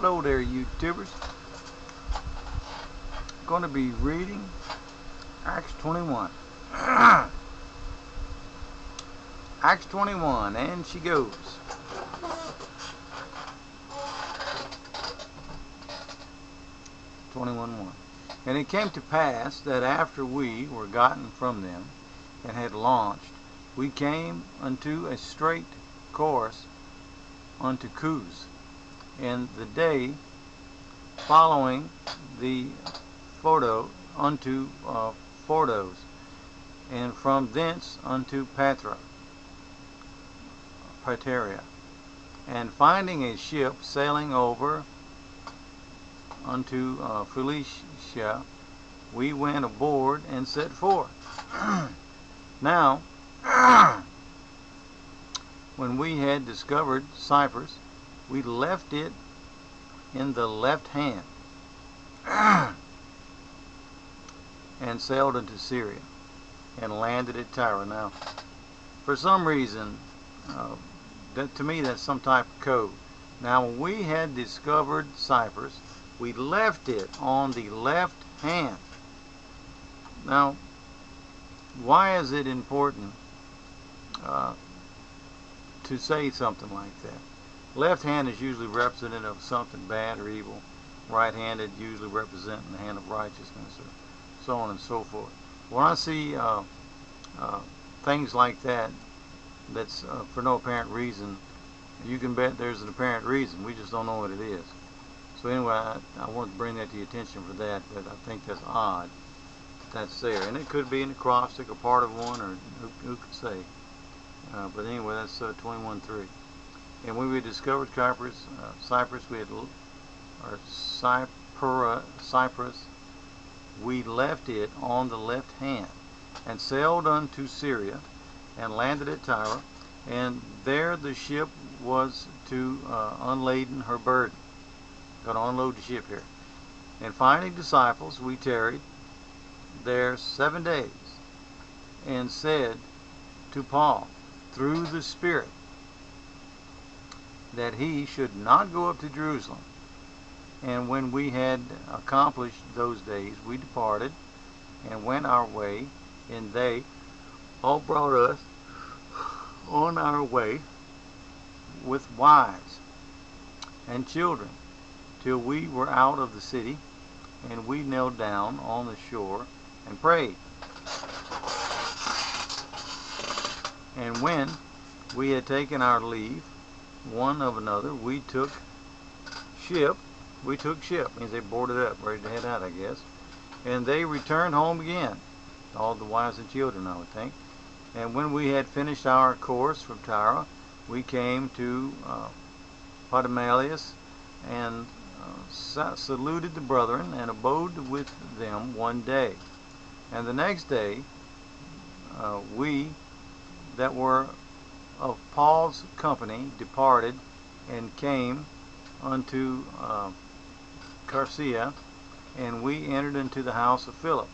Hello there, YouTubers. Going to be reading Acts 21. Acts 21, and she goes. And it came to pass that after we were gotten from them and had launched, we came unto a straight course unto Cos, and the day following the unto Fordos, and from thence unto Patara, and finding a ship sailing over unto Phoenicia, we went aboard and set forth. Now, when we had discovered Cyprus, we left it in the left hand, and sailed into Syria, and landed at Tyre. Now, for some reason, to me that's some type of code. Now, when we had discovered Cyprus, we left it on the left hand. Now, why is it important to say something like that? Left hand is usually representative of something bad or evil. Right-handed usually representing the hand of righteousness, or so on and so forth. When I see things like that, that's for no apparent reason, you can bet there's an apparent reason. We just don't know what it is. So anyway, I wanted to bring that to your attention for that I think that's odd that's there. And it could be an acrostic or part of one, or who could say. But anyway, that's 21:3. And when we discovered Cyprus, Cyprus, we left it on the left hand, and sailed unto Syria, and landed at Tyre, and there the ship was to unladen her burden. Going to unload the ship here. And finding disciples, we tarried there 7 days, and said to Paul, through the Spirit, that he should not go up to Jerusalem. And when we had accomplished those days, we departed, and went our way, and they all brought us on our way with wives and children, till we were out of the city, and we knelt down on the shore and prayed. And when we had taken our leave one of another, we took ship, means they boarded up, ready to head out, I guess. And they returned home again, all the wives and children, I would think. And when we had finished our course from Tyre, we came to Ptolemais, and saluted the brethren, and abode with them 1 day. And the next day, we that were of Paul's company departed, and came unto Carcia, and we entered into the house of Philip,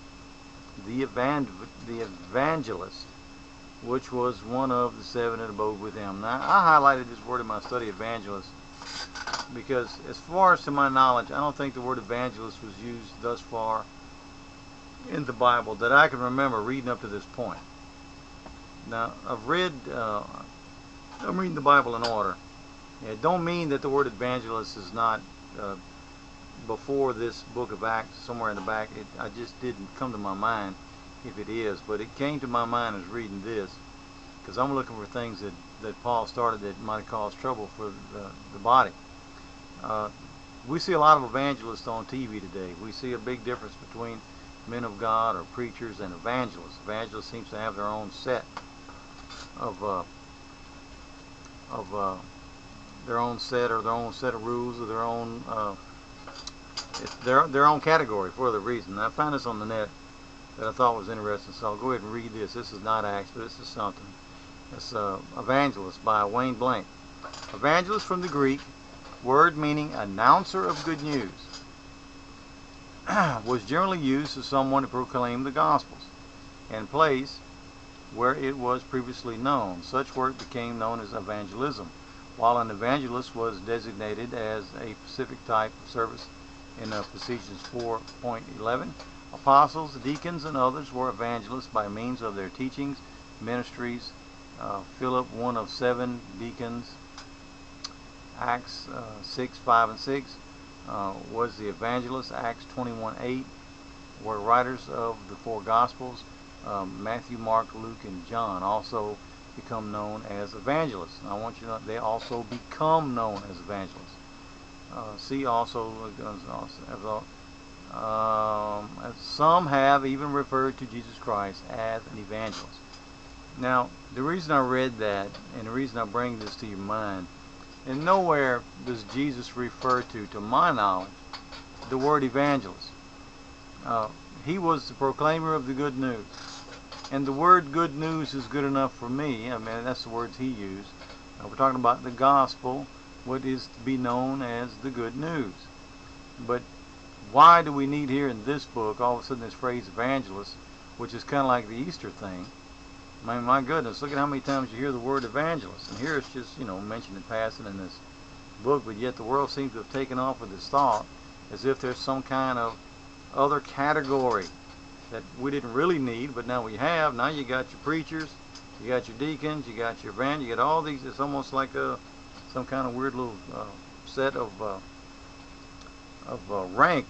the evangelist, which was one of the 7 that abode with him. Now, I highlighted this word in my study, evangelist, because as far as to my knowledge, I don't think the word evangelist was used thus far in the Bible that I can remember reading up to this point. Now, I'm reading the Bible in order. It don't mean that the word evangelist is not before this book of Acts, somewhere in the back. I just didn't come to my mind if it is, but it came to my mind as reading this, because I'm looking for things that Paul started that might cause trouble for the body. We see a lot of evangelists on TV today. We see a big difference between men of God or preachers and evangelists. Evangelists seems to have their own set of their own set of rules, or their own category for the reason. I found this on the net that I thought was interesting, so I'll go ahead and read this. This is not Acts, but this is something. It's Evangelist by Wayne Blank. Evangelist, from the Greek word meaning announcer of good news, was generally used as someone to proclaim the Gospels, and place where it was previously known. Such work became known as evangelism, while an evangelist was designated as a specific type of service in Ephesians 4.11. Apostles, deacons, and others were evangelists by means of their teachings, ministries. Philip, one of 7 deacons, Acts 6, 5, and 6, was the evangelist. Acts 21:8 were writers of the 4 Gospels. Matthew, Mark, Luke, and John also become known as evangelists. And I want you to know they also become known as evangelists. See also, some have even referred to Jesus Christ as an evangelist. Now, the reason I read that, and the reason I bring this to your mind, and nowhere does Jesus refer to my knowledge, the word evangelist. He was the proclaimer of the good news. And the word good news is good enough for me. I mean, that's the words he used. We're talking about the gospel, what is to be known as the good news. But why do we need here in this book all of a sudden this phrase evangelist, which is kind of like the Easter thing? I mean, my goodness, look at how many times you hear the word evangelist. And here it's just, mentioned in passing in this book, but yet the world seems to have taken off with this thought as if there's some kind of other category that we didn't really need, but now we have. Now you got your preachers, you got your deacons, you got your evangelists, you got all these. It's almost like some kind of weird little set of rank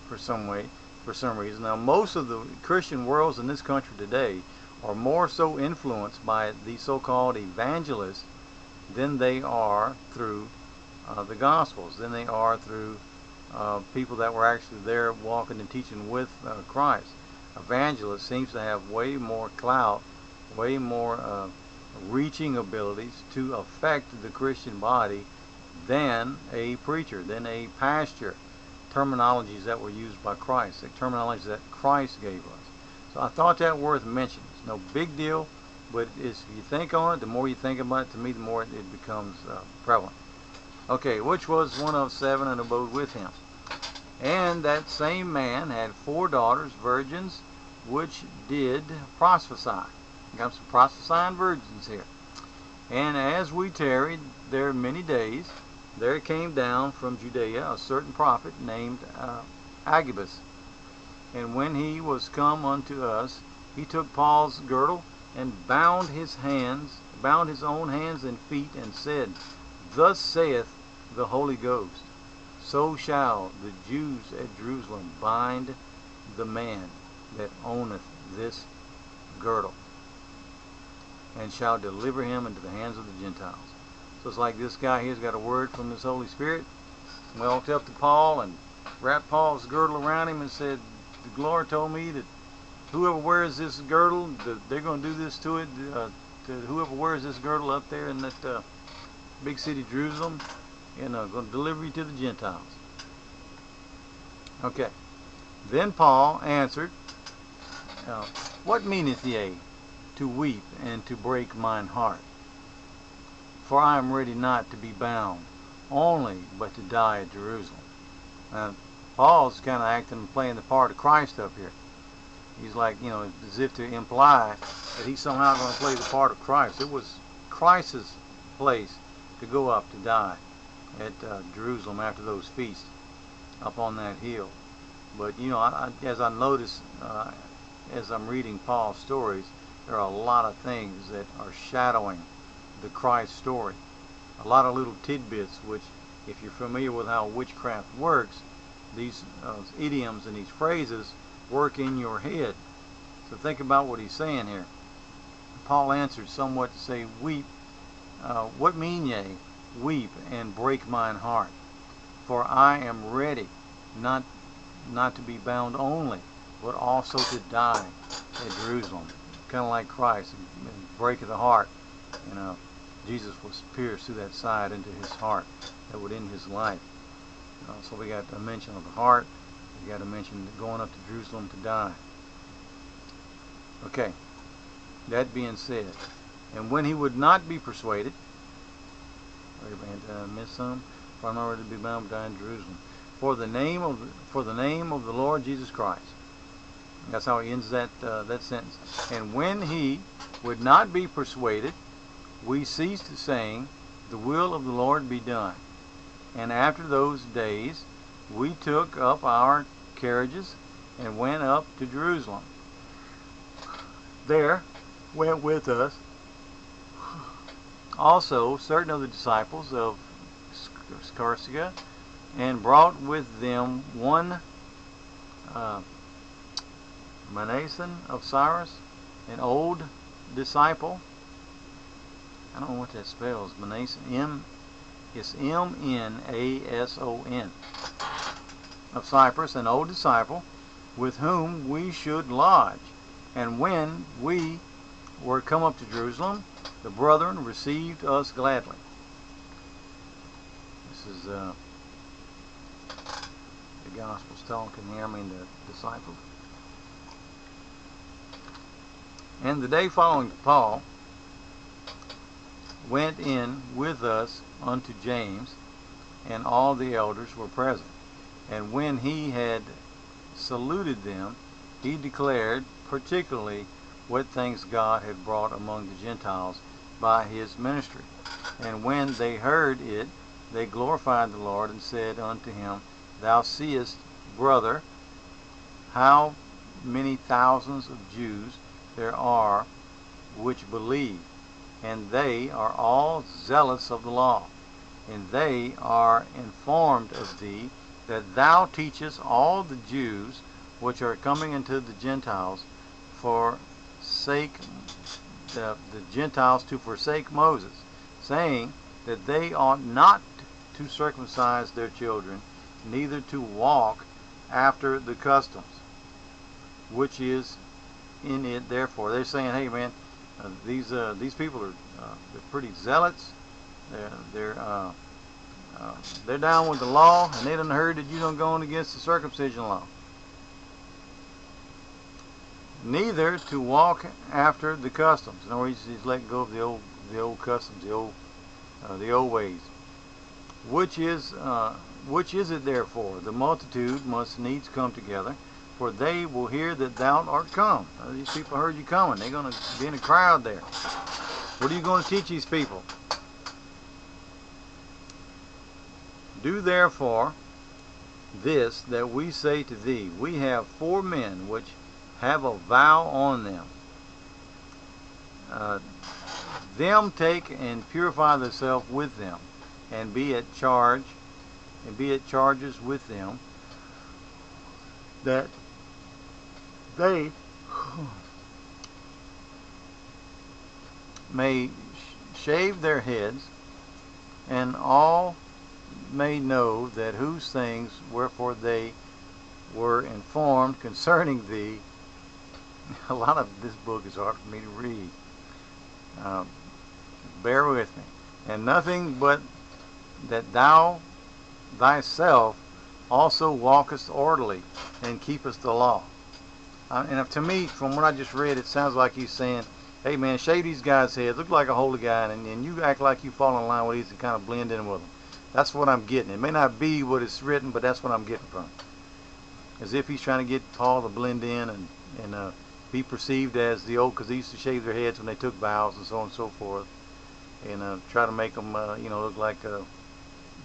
for some reason. Now most of the Christian worlds in this country today are more so influenced by the so-called evangelists than they are through the Gospels, than they are through people that were actually there walking and teaching with Christ. Evangelist seems to have way more clout, way more reaching abilities to affect the Christian body than a preacher, than a pastor. Terminologies that were used by Christ, the terminologies that Christ gave us. So I thought that worth mentioning. It's no big deal, but if you think on it, the more you think about it, to me, the more it becomes prevalent. Okay, which was one of 7 and abode with him. And that same man had 4 daughters, virgins, which did prophesy. Got some prophesying virgins here. And as we tarried there many days, there came down from Judea a certain prophet named Agabus. And when he was come unto us, he took Paul's girdle and bound his own hands and feet, and said, Thus saith the Holy Ghost, so shall the Jews at Jerusalem bind the man that owneth this girdle, and shall deliver him into the hands of the Gentiles. So it's like this guy here's got a word from this Holy Spirit. We walked up to Paul and wrapped Paul's girdle around him and said, the Lord told me that whoever wears this girdle, they're going to do this to it, to whoever wears this girdle up there in that big city Jerusalem, and going to deliver you to the Gentiles. Okay. Then Paul answered, What meaneth ye to weep and to break mine heart? For I am ready not to be bound, only but to die at Jerusalem. Now, Paul's kind of acting, playing the part of Christ up here. He's like, as if to imply that he's somehow going to play the part of Christ. It was Christ's place to go up to die at Jerusalem after those feasts up on that hill. But, as I notice, as I'm reading Paul's stories, there are a lot of things that are shadowing the Christ story. A lot of little tidbits which, if you're familiar with how witchcraft works, these idioms and these phrases work in your head. So think about what he's saying here. Paul answered somewhat to say, Weep, what mean ye, weep and break mine heart? For I am ready not to be bound only, but also to die at Jerusalem. Kind of like Christ, break of the heart. Jesus was pierced through that side into his heart that would end his life. So we got a mention of the heart. We got to mention going up to Jerusalem to die. Okay. That being said, and when he would not be persuaded, wait a minute, did I miss some? For I'm not ready to be bound, but die in Jerusalem. For the name of the Lord Jesus Christ. That's how he ends that sentence. And when he would not be persuaded, we ceased saying, the will of the Lord be done. And after those days we took up our carriages and went up to Jerusalem. There went with us also certain of the disciples of Scarsega, and brought with them one Mnason of Cyrus, an old disciple. I don't know what that spells. Mnason. It's Mnason of Cyprus, an old disciple, with whom we should lodge. And when we were come up to Jerusalem, the brethren received us gladly. This is the Gospels talking here, the disciples. And the day following, Paul went in with us unto James, and all the elders were present. And when he had saluted them, he declared particularly what things God had brought among the Gentiles by his ministry. And when they heard it, they glorified the Lord, and said unto him, Thou seest, brother, how many thousands of Jews there are which believe, and they are all zealous of the law. And they are informed of thee, that thou teachest all the Jews which are coming into the Gentiles forsake the Gentiles to forsake Moses, saying that they ought not to circumcise their children, neither to walk after the customs which is in it. Therefore, they're saying, hey man, these people are they're pretty zealots. They're down with the law, and they done heard that you done gone against the circumcision law. Neither to walk after the customs. In other words, he's let go of the old customs, the old ways. Which is it therefore? The multitude must needs come together, for they will hear that thou art come. These people heard you coming. They're going to be in a crowd there. What are you going to teach these people? Do therefore this that we say to thee. We have 4 men which have a vow on them. Them take and purify thyself with them, and be at charges with them, that they may shave their heads, and all may know that whose things wherefore they were informed concerning thee. A lot of this book is hard for me to read. Bear with me. And nothing but that thou thyself also walkest orderly, and keepest the law. And to me, from what I just read, it sounds like he's saying, hey man, shave these guys' heads, look like a holy guy, and you act like you fall in line with these and kind of blend in with them. That's what I'm getting. It may not be what it's written, but that's what I'm getting from it. As if he's trying to get Paul to blend in and be perceived as the old, because they used to shave their heads when they took vows and so on and so forth, and try to make them look like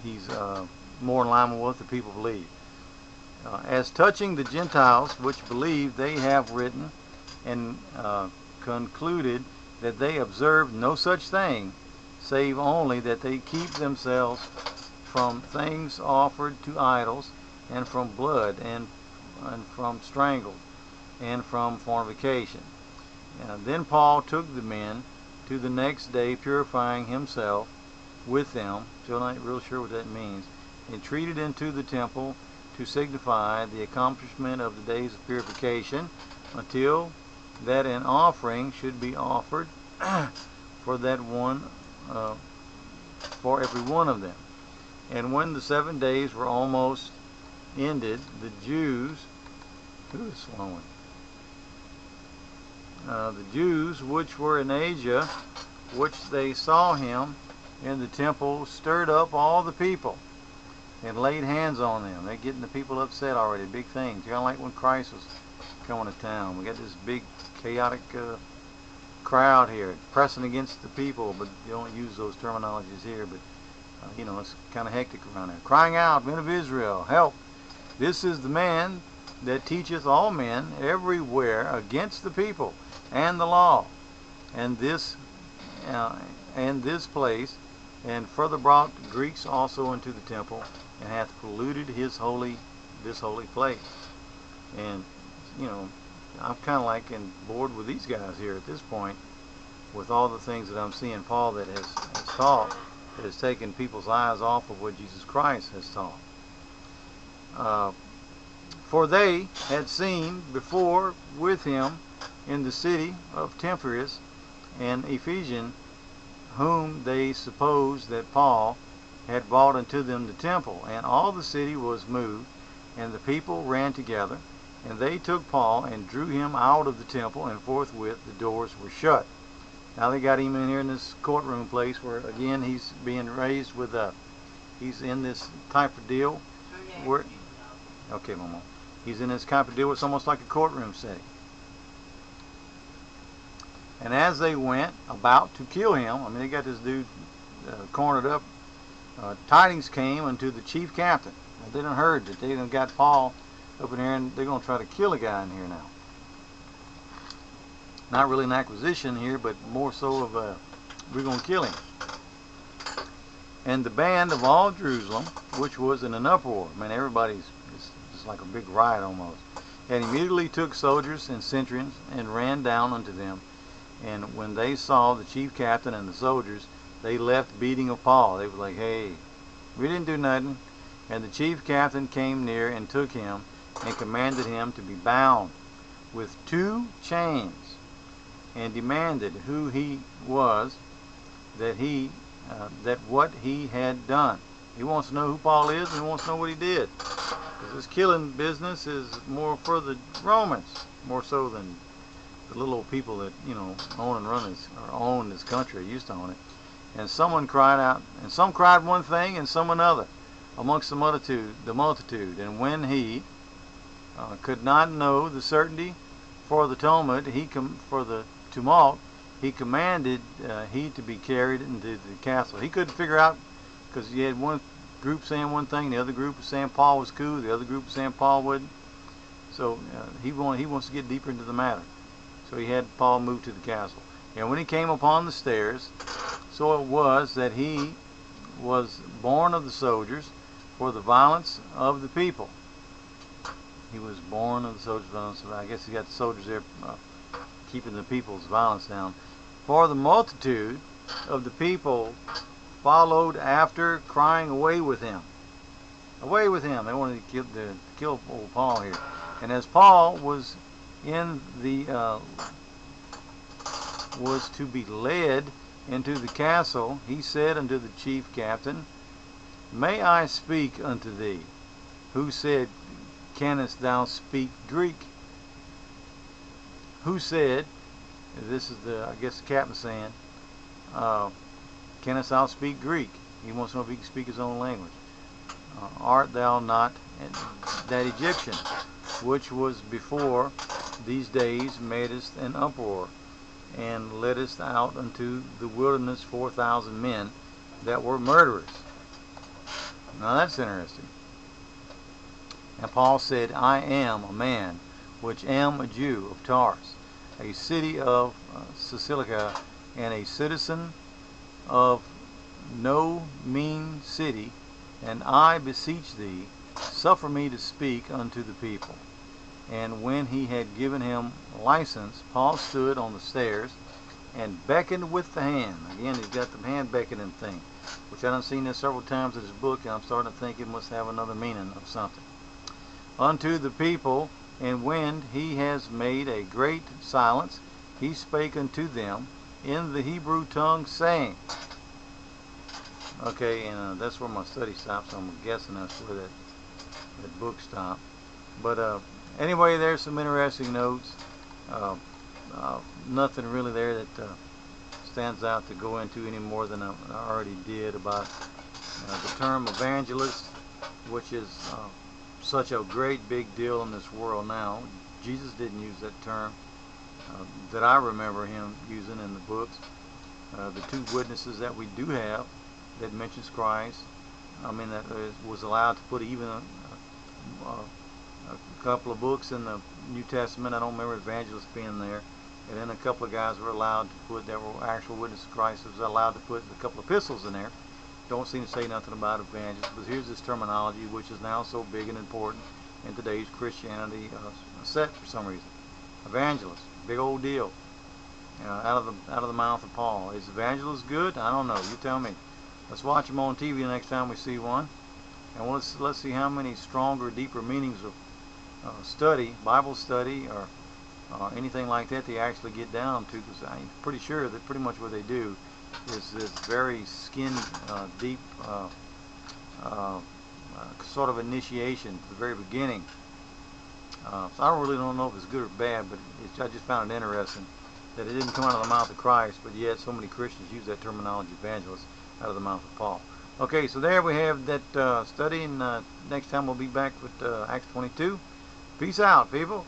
he's more in line with what the people believe. As touching the Gentiles which believe, they have written and concluded that they observe no such thing, save only that they keep themselves from things offered to idols, and from blood, and from strangled, and from fornication. Then Paul took the men to the next day, purifying himself with them, still not real sure what that means, entreated into the temple to signify the accomplishment of the days of purification, until that an offering should be offered for that one, for every one of them. And when the 7 days were almost ended, the Jews, who is slowing? The Jews which were in Asia, which they saw him in the temple, stirred up all the people and laid hands on them. They're getting the people upset already. Big things. Kind of like when Christ was coming to town. We got this big chaotic crowd here, pressing against the people, but you don't use those terminologies here, but you know, it's kind of hectic around there. Crying out, men of Israel, help! This is the man that teacheth all men everywhere against the people and the law, and this place, and further brought Greeks also into the temple, and hath polluted this holy place. And you know, I'm kind of like bored with these guys here at this point, with all the things that I'm seeing Paul that has taught, that has taken people's eyes off of what Jesus Christ has taught. For they had seen before with him in the city of Temperus an Ephesian, whom they supposed that Paul had brought unto them the temple. And all the city was moved, and the people ran together, and they took Paul and drew him out of the temple, and forthwith the doors were shut. Now they got him in here in this courtroom place where, again, he's being raised with he's in this type of deal. Where, okay, Mama. He's in this type of deal. It's almost like a courtroom setting. And as they went about to kill him, I mean, they got this dude cornered up, tidings came unto the chief captain. Now, they done heard that they done got Paul up in here, and they're going to try to kill a guy in here now. Not really an acquisition here, but more so of we're going to kill him. And the band of all Jerusalem, which was in an uproar, I mean, everybody's it's like a big riot almost, and immediately took soldiers and centurions and ran down unto them. And when they saw the chief captain and the soldiers, they left beating of Paul. They were like, hey, we didn't do nothing. And the chief captain came near and took him and commanded him to be bound with 2 chains, and demanded who he was, that what he had done. He wants to know who Paul is, and he wants to know what he did. Because this killing business is more for the Romans, more so than the little old people that, you know, own this country, or used to own it. And someone cried out, and some cried one thing, and some another, amongst the multitude. And when he could not know the certainty for the tumult, he commanded he to be carried into the castle. He couldn't figure out, because he had one group saying one thing, the other group was saying Paul was cool, the other group was saying Paul wouldn't. So he wants to get deeper into the matter. So he had Paul move to the castle. And when he came upon the stairs, so it was that he was born of the soldiers for the violence of the people. He was born of the soldiers' violence. I guess he got the soldiers there keeping the people's violence down. For the multitude of the people followed after, crying, away with him. Away with him. They wanted to kill old Paul here. And as Paul was was to be led into the castle, he said unto the chief captain, May I speak unto thee? Who said, Canst thou speak Greek? Who said, this is I guess the captain saying, Canst thou speak Greek? He wants to know if he can speak his own language. Art thou not that Egyptian, which was before these days madest an uproar, and leddest out unto the wilderness 4,000 men that were murderers? Now that's interesting. And Paul said, I am a man which am a Jew of Tarsus, a city of Cilicia, and a citizen of no mean city, and I beseech thee, suffer me to speak unto the people. And when he had given him license, Paul stood on the stairs and beckoned with the hand. Again, he's got the hand beckoning thing, which I done seen this several times in his book, and I'm starting to think it must have another meaning of something. Unto the people, and when he has made a great silence, he spake unto them in the Hebrew tongue, saying, okay, and that's where my study stops, so I'm guessing that's where that book stopped. But anyway, there's some interesting notes. Nothing really there that stands out to go into any more than I already did about the term evangelist, which is such a great big deal in this world now. Jesus didn't use that term. that I remember him using in the books. The two witnesses that we do have that mentions Christ, I mean, that was allowed to put even a couple of books in the New Testament. I don't remember evangelists being there. And then a couple of guys were allowed to put, that were actual witnesses of Christ, was allowed to put a couple of epistles in there. Don't seem to say nothing about evangelists, but here's this terminology which is now so big and important in today's Christianity set for some reason. Evangelist, big old deal. Out of the mouth of Paul. Is evangelist good? I don't know. You tell me. Let's watch them on TV the next time we see one, and let's see how many stronger, deeper meanings of study, Bible study, or anything like that they actually get down to. Because I'm pretty sure that pretty much what they do is this very skin deep sort of initiation to the very beginning. So I really don't know if it's good or bad, but I just found it interesting that it didn't come out of the mouth of Christ, but yet so many Christians use that terminology, evangelist, out of the mouth of Paul. Okay, so there we have that study, and next time we'll be back with Acts 22. Peace out, people.